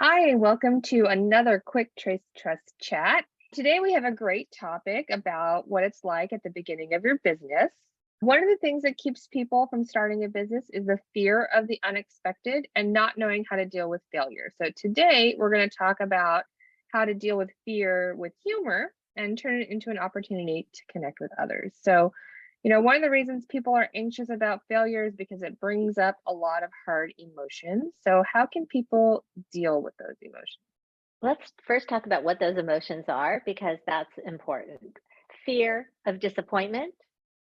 Hi, and welcome to another quick Trace Trust chat. Today we have a great topic about what it's like at the beginning of your business. One of the things that keeps people from starting a business is the fear of the unexpected and not knowing how to deal with failure. So today we're going to talk about how to deal with fear with humor and turn it into an opportunity to connect with others. One of the reasons people are anxious about failure is because it brings up a lot of hard emotions. So, how can people deal with those emotions? Let's first talk about what those emotions are because that's important. Fear of disappointment,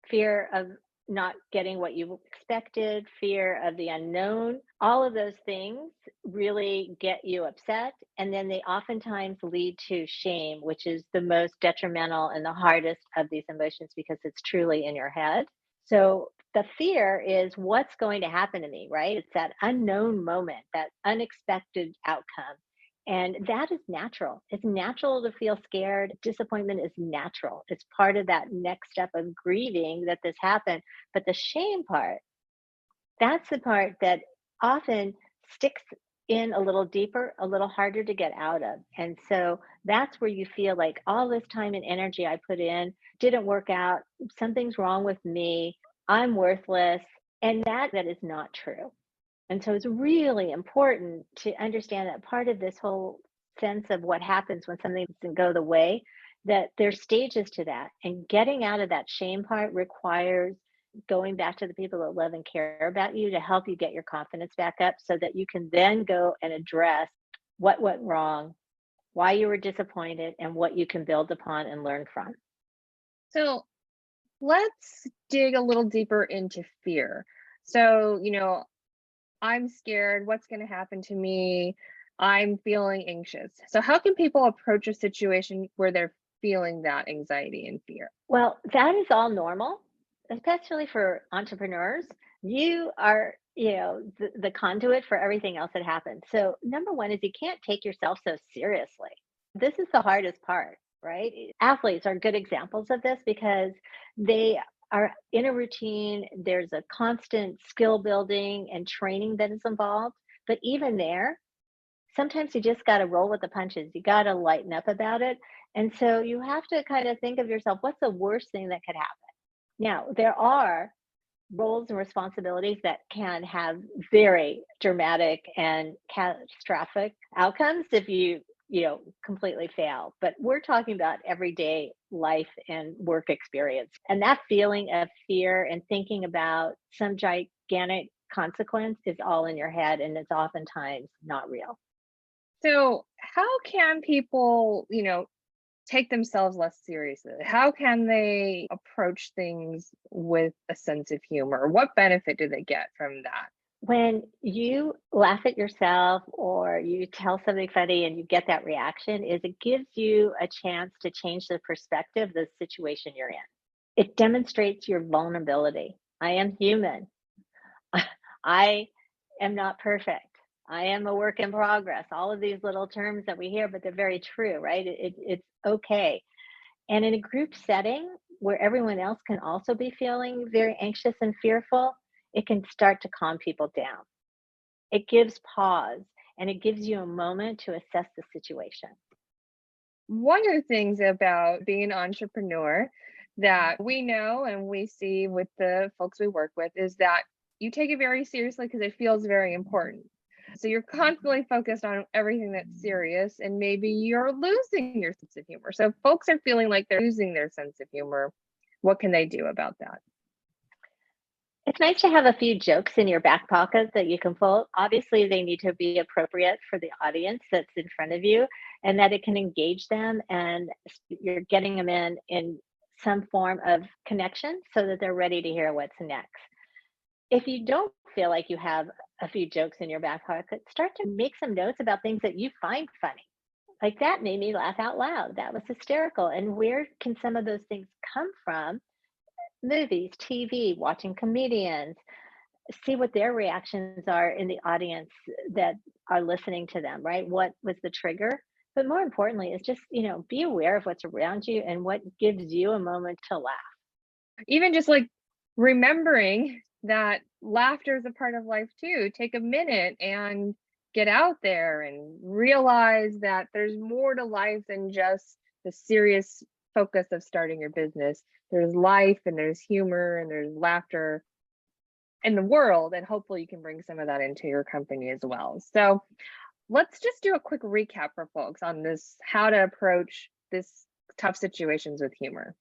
fear of not getting what you expected, fear of the unknown. All of those things really get you upset. And then they oftentimes lead to shame, which is the most detrimental and the hardest of these emotions because it's truly in your head. So the fear is what's going to happen to me, right? It's that unknown moment, that unexpected outcome. And that is natural. It's natural to feel scared. Disappointment is natural. It's part of that next step of grieving that this happened. But the shame part, that's the part that often sticks in a little deeper, a little harder to get out of. And so that's where you feel like all this time and energy I put in didn't work out. Something's wrong with me. I'm worthless. And that is not true. And so it's really important to understand that part of this whole sense of what happens when something doesn't go the way, that there's stages to that. And getting out of that shame part requires going back to the people that love and care about you to help you get your confidence back up so that you can then go and address what went wrong, why you were disappointed, and what you can build upon and learn from. So, let's dig a little deeper into fear. So, I'm scared. What's going to happen to me? I'm feeling anxious. So, how can people approach a situation where they're feeling that anxiety and fear? Well, that is all normal, especially for entrepreneurs. You are, the conduit for everything else that happens. So, number one is you can't take yourself so seriously. This is the hardest part, right? Athletes are good examples of this because they are in a routine. There's a constant skill building and training that is involved. But even there, sometimes you just got to roll with the punches. You got to lighten up about it. And so you have to kind of think of yourself, what's the worst thing that could happen? Now, there are roles and responsibilities that can have very dramatic and catastrophic outcomes if you completely fail, but we're talking about everyday life and work experience, and that feeling of fear and thinking about some gigantic consequence is all in your head, and it's oftentimes not real. So, how can people, take themselves less seriously? How can they approach things with a sense of humor? What benefit do they get from that? When you laugh at yourself or you tell something funny and you get that reaction, is it gives you a chance to change the perspective of the situation you're in. It demonstrates your vulnerability. I am human. I am not perfect. I am a work in progress. All of these little terms that we hear, but they're very true, right? It's okay. And in a group setting where everyone else can also be feeling very anxious and fearful, it can start to calm people down. It gives pause and it gives you a moment to assess the situation. One of the things about being an entrepreneur that we know and we see with the folks we work with is that you take it very seriously because it feels very important. So you're constantly focused on everything that's serious, and maybe you're losing your sense of humor. So if folks are feeling like they're losing their sense of humor, what can they do about that? It's nice to have a few jokes in your back pocket that you can pull. Obviously, they need to be appropriate for the audience that's in front of you and that it can engage them and you're getting them in some form of connection so that they're ready to hear what's next. If you don't feel like you have a few jokes in your back pocket, start to make some notes about things that you find funny. Like that made me laugh out loud. That was hysterical. And where can some of those things come from? Movies, TV, watching comedians, see what their reactions are in the audience that are listening to them, right? What was the trigger? But more importantly, is just, be aware of what's around you and what gives you a moment to laugh. Even just like remembering that laughter is a part of life too. Take a minute and get out there and realize that there's more to life than just the serious focus of starting your business. There's life and there's humor and there's laughter in the world, and hopefully you can bring some of that into your company as well. So let's just do a quick recap for folks on this, how to approach this tough situations with humor.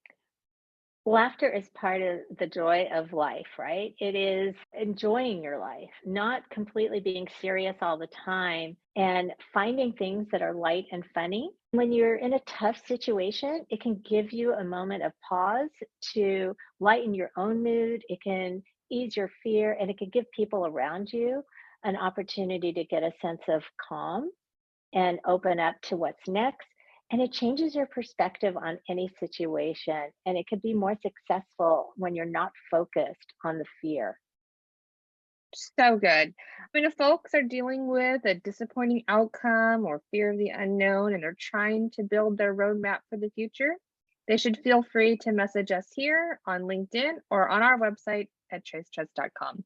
Laughter is part of the joy of life, right? It is enjoying your life, not completely being serious all the time and finding things that are light and funny. When you're in a tough situation, it can give you a moment of pause to lighten your own mood. It can ease your fear and it can give people around you an opportunity to get a sense of calm and open up to what's next. And it changes your perspective on any situation. And it could be more successful when you're not focused on the fear. So good. I mean, if folks are dealing with a disappointing outcome or fear of the unknown and they're trying to build their roadmap for the future, they should feel free to message us here on LinkedIn or on our website at tracetrust.com.